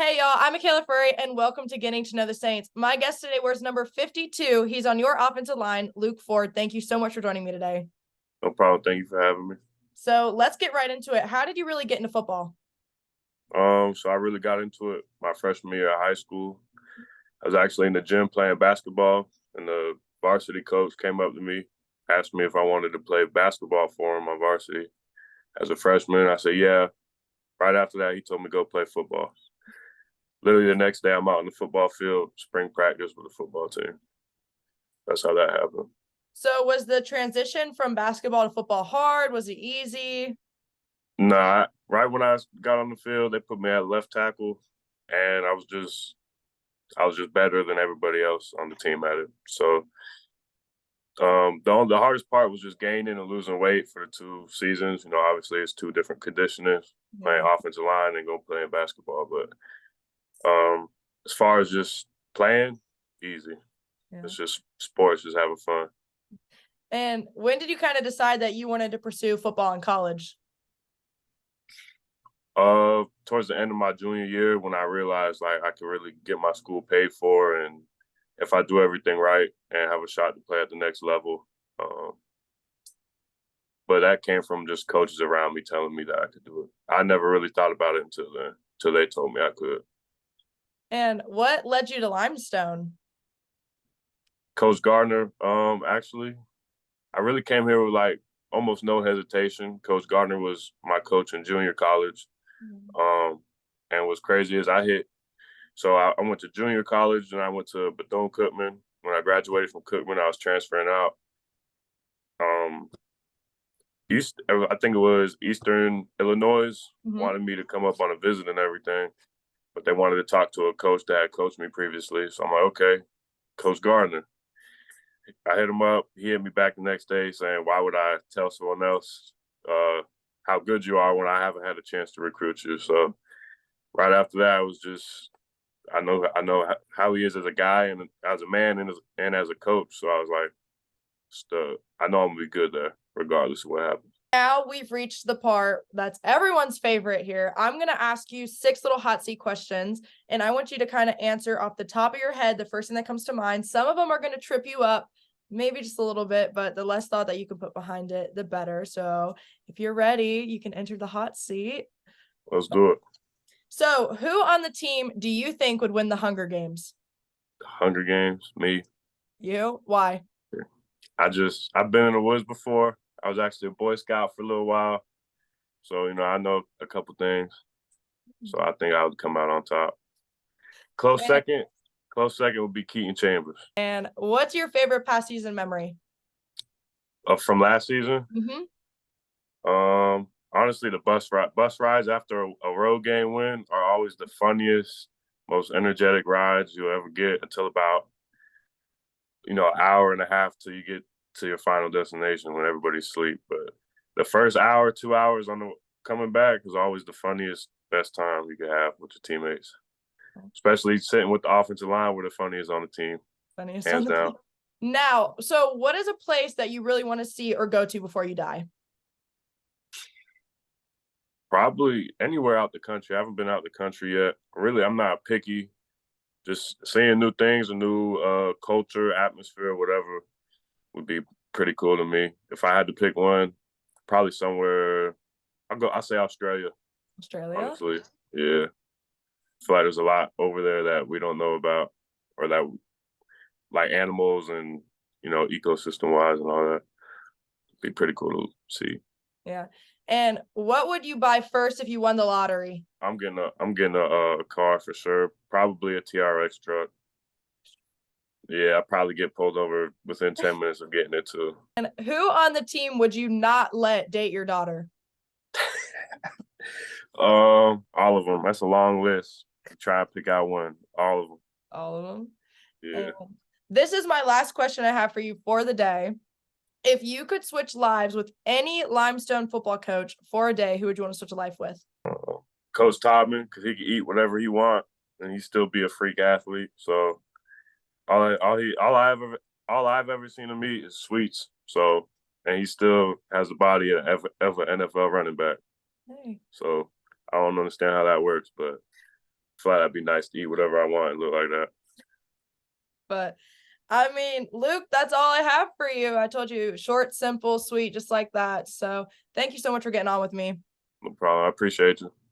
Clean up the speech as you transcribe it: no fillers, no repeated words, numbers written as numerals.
Hey y'all, I'm Makayla Furrey and welcome to Getting to Know the Saints. My guest today wears number 52. He's on your offensive line, Luke Ford. Thank you so much for joining me today. No problem. Thank you for having me. So let's get right into it. How did you really get into football? So I really got into it my freshman year of high school. I was actually in the gym playing basketball, and the varsity coach came up to me, asked me if I wanted to play basketball for him on varsity as a freshman. I said, yeah. Right after that, he told me to go play football. Literally the next day, I'm out in the football field, spring practice with the football team. That's how that happened. So was the transition from basketball to football hard? Was it easy? Nah, right when I got on the field, they put me at left tackle, and I was just better than everybody else on the team at it. So the hardest part was just gaining and losing weight for the 2 seasons. You know, obviously it's two different conditionings, playing offensive line and going playing basketball. But as far as just playing, easy. Yeah. It's just sports, just having fun. And when did you kind of decide that you wanted to pursue football in college? Towards the end of my junior year, when I realized like I could really get my school paid for, and if I do everything right and have a shot to play at the next level. But that came from just coaches around me telling me that I could do it. I never really thought about it until then, until they told me I could. And what led you to Limestone? Coach Gardner, actually, I really came here with like almost no hesitation. Coach Gardner was my coach in junior college. And what's crazy is so I went to junior college and I went to Bethune-Cookman. When I graduated from Cookman, I was transferring out. I think it was Eastern Illinois wanted me to come up on a visit and everything, but they wanted to talk to a coach that had coached me previously. So I'm like, okay, Coach Gardner. I hit him up. He hit me back the next day saying, why would I tell someone else how good you are when I haven't had a chance to recruit you? So right after that, it was just I know how he is as a guy and as a man and as a coach. So I was like, I know I'm gonna be good there, regardless of what happens. Now we've reached the part that's everyone's favorite here. I'm going to ask you 6 little hot seat questions, and I want you to kind of answer off the top of your head the first thing that comes to mind. Some of them are going to trip you up, maybe just a little bit, but the less thought that you can put behind it, the better. So if you're ready, you can enter the hot seat. Let's do it. So who on the team do you think would win the Hunger Games? Hunger Games, me. You? Why? I've been in the woods before. I was actually a Boy Scout for a little while. So, you know, I know a couple things. So I think I would come out on top. Close second would be Keaton Chambers. And what's your favorite past season memory? From last season? Honestly, the bus rides after a road game win are always the funniest, most energetic rides you'll ever get until about, an hour and a half till you get to your final destination when everybody's asleep. But the first hour, 2 hours on the coming back is always the funniest, best time you can have with your teammates. Especially sitting with the offensive line where the funniest on the team. Funniest hands on the down. team. Now, so what is a place that you really want to see or go to before you die? Probably anywhere out the country. I haven't been out the country yet. Really, I'm not picky. Just seeing new things, a new culture, atmosphere, whatever would be pretty cool to me. If I had to pick one, probably somewhere, I'll say Australia. Australia? Honestly, yeah. I feel like there's a lot over there that we don't know about, or that like animals and, ecosystem wise and all that. It'd be pretty cool to see. Yeah. And what would you buy first if you won the lottery? I'm getting a car for sure. Probably a TRX truck. Yeah, I'll probably get pulled over within 10 minutes of getting it too. And who on the team would you not let date your daughter? All of them. That's a long list. Try to pick out one. All of them. All of them? Yeah. And this is my last question I have for you for the day. If you could switch lives with any Limestone football coach for a day, who would you want to switch a life with? Coach Todman, because he could eat whatever he want and he still be a freak athlete. So all I've ever seen him eat is sweets. So, and he still has the body of an NFL running back. Hey. So I don't understand how that works, but feel like that'd be nice to eat whatever I want and look like that. But I mean, Luke, that's all I have for you. I told you short, simple, sweet, just like that. So thank you so much for getting on with me. No problem. I appreciate you.